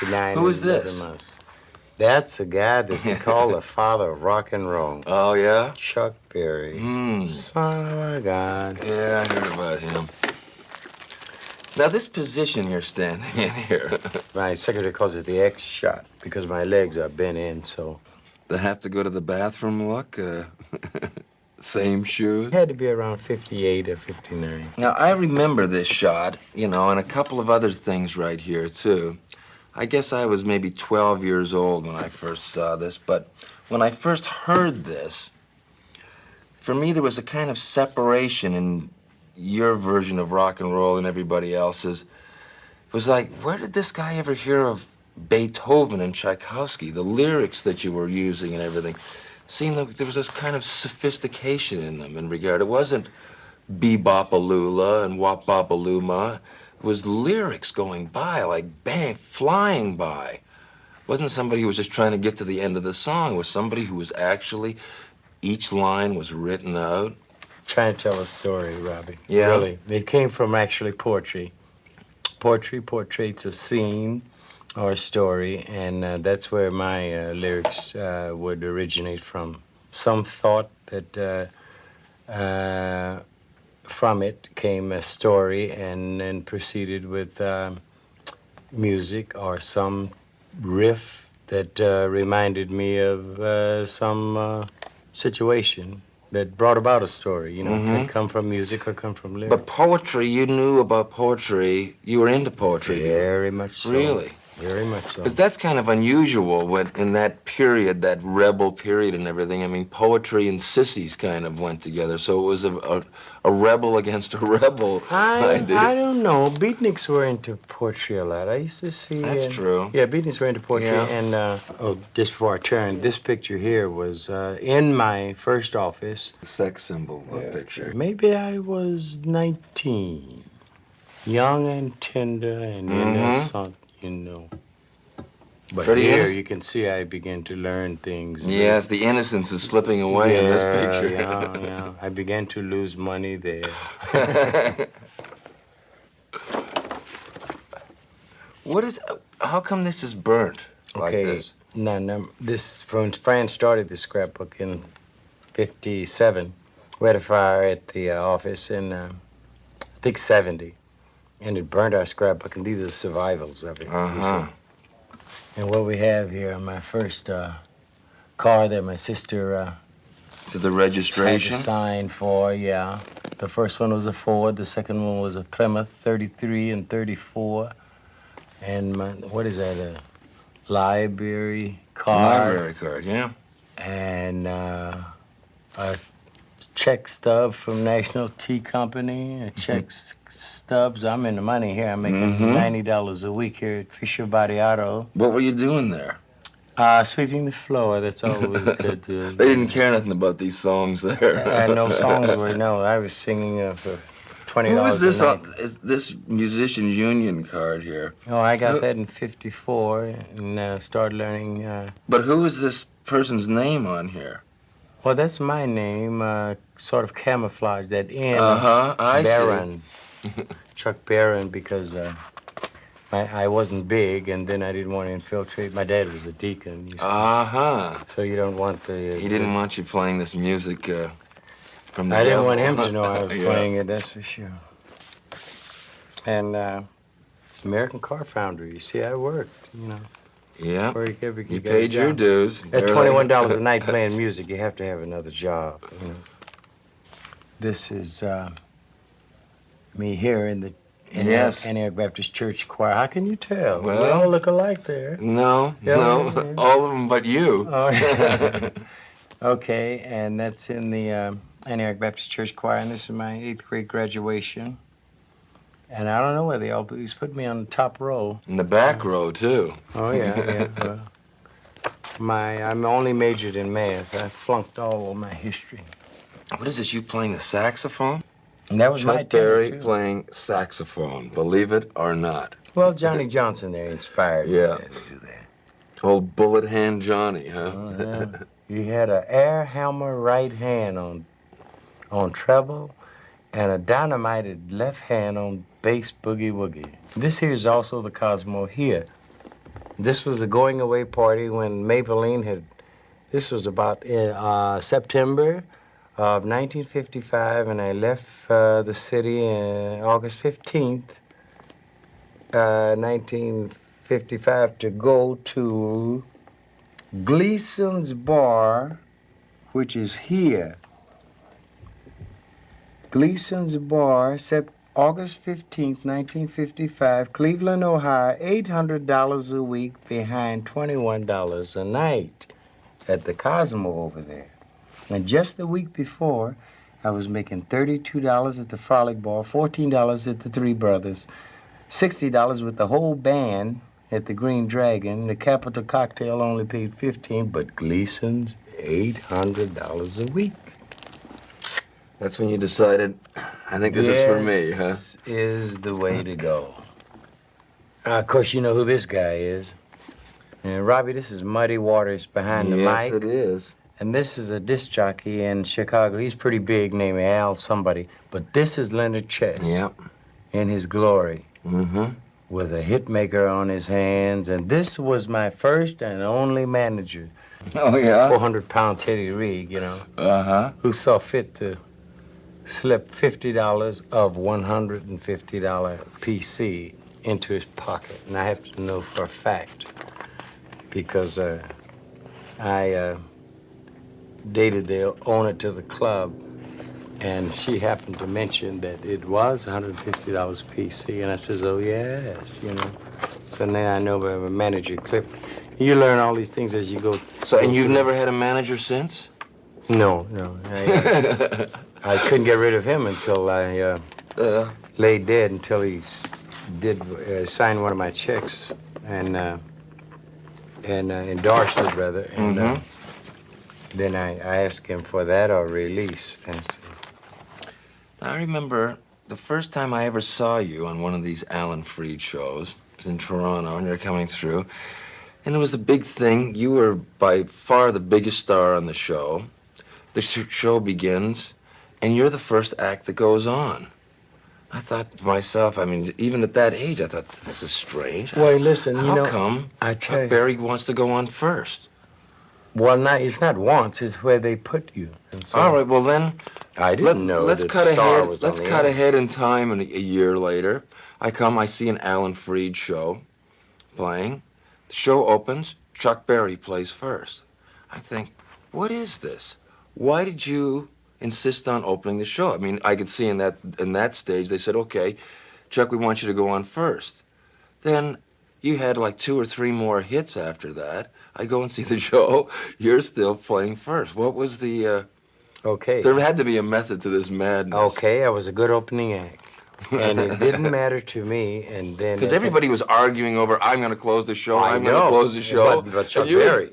59 Who is and 11 this? months. That's a guy that they call the father of rock and roll. Oh, yeah? Chuck Berry. Son of a God. Yeah, I heard about him. Now, this position you're standing in here. My secretary calls it the X shot because my legs are bent in, so. They have to go to the bathroom look? Same shoes? It had to be around 58 or 59. Now, I remember this shot, you know, and a couple of other things right here, too. I guess I was maybe 12 years old when I first saw this, but when I first heard this, for me, there was a kind of separation in your version of rock and roll and everybody else's. It was like, where did this guy ever hear of Beethoven and Tchaikovsky, the lyrics that you were using and everything? Seemed like there was this kind of sophistication in them in regard. It wasn't bebop-a-lula and wop-bop-a-luma. It was lyrics going by, like bang, flying by. It wasn't somebody who was just trying to get to the end of the song. It was somebody who was actually, each line was written out. Trying to tell a story, Robbie. Yeah? Really. It came from actually poetry. Poetry portraits a scene or a story, and that's where my lyrics would originate from. Some thought that from it came a story and then proceeded with music or some riff that reminded me of some situation that brought about a story, you know. Could come from music or come from lyrics. But poetry, you knew about poetry. You were into poetry. Very much so. Really? Very much so. Because that's kind of unusual when, in that period, that rebel period and everything. I mean, poetry and sissies kind of went together. So it was a rebel against a rebel idea. I don't know. Beatniks were into poetry a lot. I used to see. That's true. Yeah, Beatniks were into poetry. Yeah. And, just before I turned, this picture here was in my first office. Sex symbol picture. Maybe I was 19. Young and tender and innocent, you know. But Pretty here innocent. you can see I began to learn things. Yes, the innocence is slipping away in this picture. Yeah. I began to lose money there. How come this is burnt like this? No, this, when Fran started the scrapbook in 57, we had a fire at the office in, I think, 70. And it burned our scrapbook, and these are survivals of it. And what we have here, my first car that my sister To the registration? had to sign for, yeah. The first one was a Ford, the second one was a Plymouth 33 and 34. And what is that, a library card? Library card, yeah. And a check stub from National Tea Company, a check stubs. I'm in the money here. I'm making $90 a week here at Fisher Body Auto. What were you doing there? Sweeping the floor, that's all we could do. They didn't care nothing about these songs there. No songs were, no. I was singing for $20 Who is this? a night. Is this musician's union card here? Oh, I got that in 54 and started learning. But who is this person's name on here? Well, that's my name, sort of camouflage, that N. I Barron. Chuck Barron, because I wasn't big, and then I didn't want to infiltrate. My dad was a deacon. So you don't want the... He didn't want you playing this music from the I didn't devil. want him to know I was playing it, that's for sure. And American Car Foundry, you see, I worked, you know. Yeah, Where you paid your dues. At $21 a night playing music, you have to have another job, you know. This is me here in the Antioch Baptist Church choir. How can you tell? Well, we all look alike there. No, all of them but you. Oh, yeah. Okay, and that's in the Antioch Baptist Church choir, and this is my 8th grade graduation. And I don't know where they all put. He's put me on the top row. In the back row, too. Oh, yeah. I'm only majored in math. I flunked all of my history. What is this, you playing the saxophone? And that was my Chuck Berry too. playing saxophone, believe it or not. Well, Johnny Johnson there inspired me to do that. Old bullet hand Johnny, huh? Oh, yeah. He had an air hammer right hand on treble and a dynamited left hand on bass boogie woogie. This here is also the Cosmo here. This was a going away party when Maybelline had, this was about September of 1955, and I left the city on August 15th, 1955, to go to Gleason's Bar, which is here. Gleason's Bar, August 15th, 1955, Cleveland, Ohio, $800 a week behind $21 a night at the Cosmo over there. And just the week before, I was making $32 at the Frolic Bar, $14 at the Three Brothers, $60 with the whole band at the Green Dragon. The Capital Cocktail only paid $15, but Gleason's, $800 a week. That's when you decided, I think this is for me, huh? This is the way to go. Of course, you know who this guy is. And Robbie, this is Muddy Waters behind the mic. Yes, it is. And this is a disc jockey in Chicago. He's pretty big, named Al somebody. But this is Leonard Chess. Yep. In his glory. Mm-hmm. With a hit maker on his hands. And this was my first and only manager. Oh, yeah? 400-pound Teddy Reed, you know. Uh-huh. Who saw fit to slip $50 of $150 PC into his pocket. And I have to know for a fact because I dated the owner to the club, and she happened to mention that it was $150 PC, and I says, oh, yes, you know. So now I know by a manager clip. You learn all these things as you go. So, and you've never had a manager since? No. I couldn't get rid of him until I lay dead, until he did sign one of my checks and endorsed it, rather. And then I asked him for that or release. I remember the first time I ever saw you on one of these Alan Freed shows. It was in Toronto, and you're coming through. And it was a big thing. You were by far the biggest star on the show. The show begins, and you're the first act that goes on. I thought to myself, I mean, even at that age, I thought, this is strange. Well, listen, How come Chuck Berry wants to go on first? Well, it's not once, it's where they put you. And so, all right, well then, I didn't know let's that cut the star ahead. was Let's on the cut air. ahead in time, and a year later, I see an Alan Freed show playing. The show opens, Chuck Berry plays first. I think, what is this? Why did you insist on opening the show? I mean, I could see in that stage, they said, okay, Chuck, we want you to go on first. Then you had like 2 or 3 more hits after that. I go and see the show. You're still playing first. What was the... Okay. There had to be a method to this madness. Okay, I was a good opening act. And it didn't matter to me, and then... Because everybody was arguing over, I'm going to close the show, I I'm going to close the show. But Chuck Berry,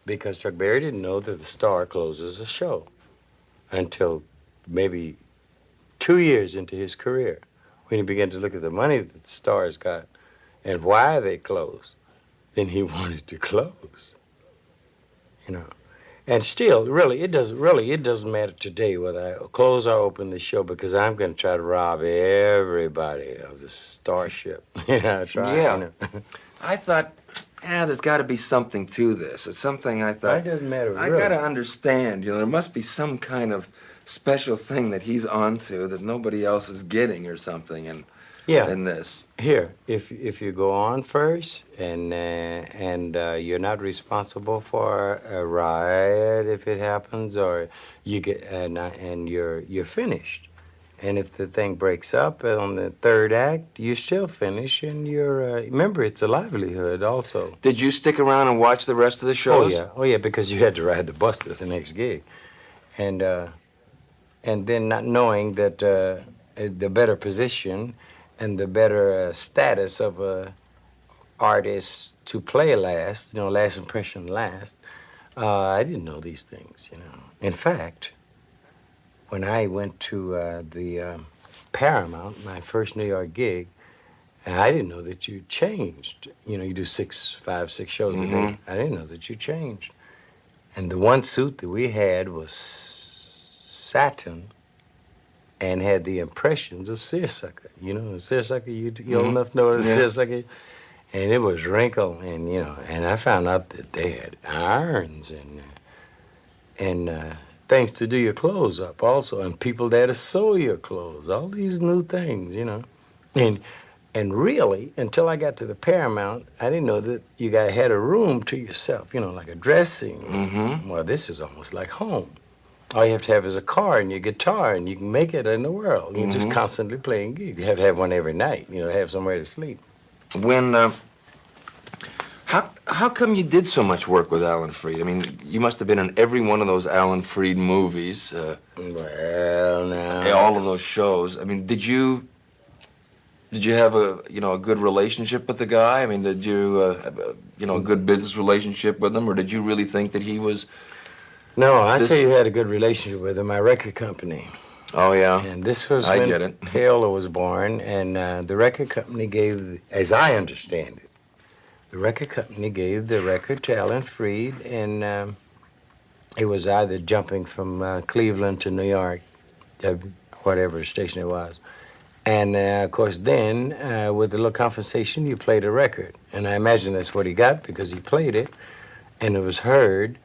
because Chuck Berry didn't know that the star closes a show until maybe 2 years into his career, when he began to look at the money that the stars got and why they closed. Then he wanted to close, you know. And still, it doesn't matter today whether I close or open the show, because I'm going to try to rob everybody of the starship. Yeah, try. Yeah. You know. I thought, there's got to be something to this. It's something I thought. It doesn't matter. I got to understand. You know, there must be some kind of special thing that he's onto that nobody else is getting, or something. And in this. Here, if you go on first and you're not responsible for a riot if it happens, or you get and you're finished, and if the thing breaks up on the third act, you're still finished, and you're remember, it's a livelihood also. Did you stick around and watch the rest of the shows? Oh yeah, because you had to ride the bus to the next gig, and then not knowing that the better position and the better status of a artist to play last, last impression last. I didn't know these things, In fact, when I went to the Paramount, my first New York gig, I didn't know that you changed. You do 5, 6 shows a day. I didn't know that you changed. And the one suit that we had was satin, and had the impressions of Seersucker. Seersucker, you old enough to know what a Seersucker. and it was wrinkled, and and I found out that they had irons and things to do your clothes up also, and people there to sew your clothes. All these new things. And really, until I got to the Paramount, I didn't know that you had a room to yourself, like a dressing room. Mm-hmm. Well, this is almost like home. All you have to have is a car and your guitar, and you can make it in the world. You're just constantly playing gigs. You have to have one every night, have somewhere to sleep. When, how come you did so much work with Alan Freed? I mean, you must have been in every one of those Alan Freed movies. Well, now. All of those shows. I mean, did you have a good relationship with the guy? I mean, did you have a good business relationship with him, or did you really think that he was? No, I tell you, had a good relationship with him. My record company. Oh yeah. And this was I when get it. Paola was born, and the record company gave, as I understand it, the record company gave the record to Alan Freed, and it was either jumping from Cleveland to New York, whatever station it was. And, of course, then, with a little compensation, you played a record. And I imagine that's what he got because he played it, and it was heard.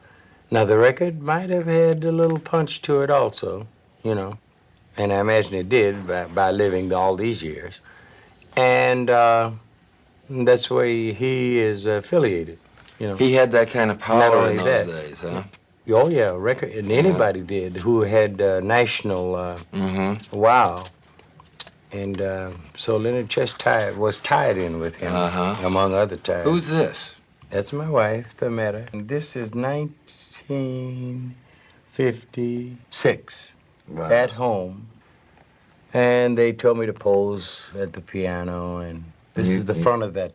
Now, the record might have had a little punch to it also, and I imagine it did by living all these years. And that's where he is affiliated, He had that kind of Not power only in those that. days, huh? Oh, yeah, record, and anybody did who had national wow. And so Leonard Chess was tied in with him, among other ties. Who's this? That's my wife, Thametta. And this is 1956, Wow. at home. And they told me to pose at the piano, and this is the front of that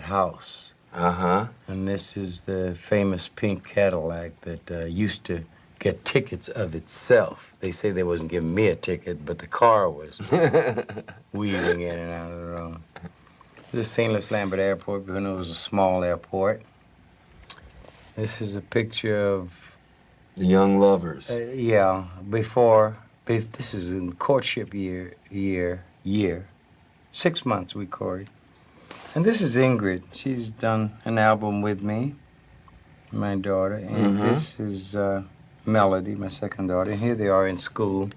house. And this is the famous pink Cadillac that used to get tickets of itself. They say they wasn't giving me a ticket, but the car was weaving in and out of the room. This is St. Louis Lambert Airport, when it was a small airport. This is a picture of... The young lovers. Yeah, this is in courtship year. 6 months we courted. And this is Ingrid. She's done an album with me, my daughter. And this is Melody, my second daughter. And here they are in school.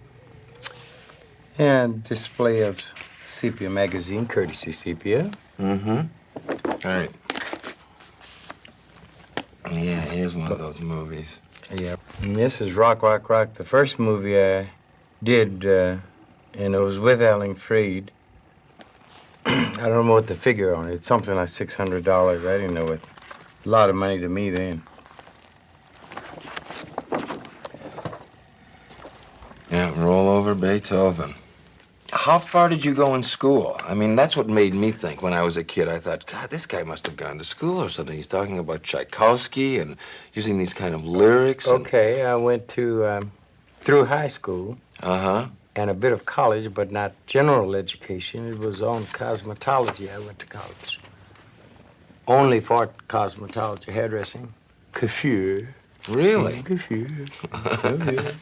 And display of Sepia magazine, courtesy Sepia. All right. Yeah, here's one of those movies. Yeah. And this is Rock, Rock, Rock, the first movie I did, and it was with Alan Freed. I don't know what the figure on it. It's something like $600. I didn't know it. A lot of money to me then. Yeah, roll over Beethoven. How far did you go in school? I mean, that's what made me think when I was a kid. I thought, God, this guy must have gone to school or something. He's talking about Tchaikovsky and using these kind of lyrics. Okay, I went to through high school. And a bit of college, but not general education. It was on cosmetology. I went to college. Only for cosmetology, hairdressing, coiffure. Really? Coiffure. Oh, yeah.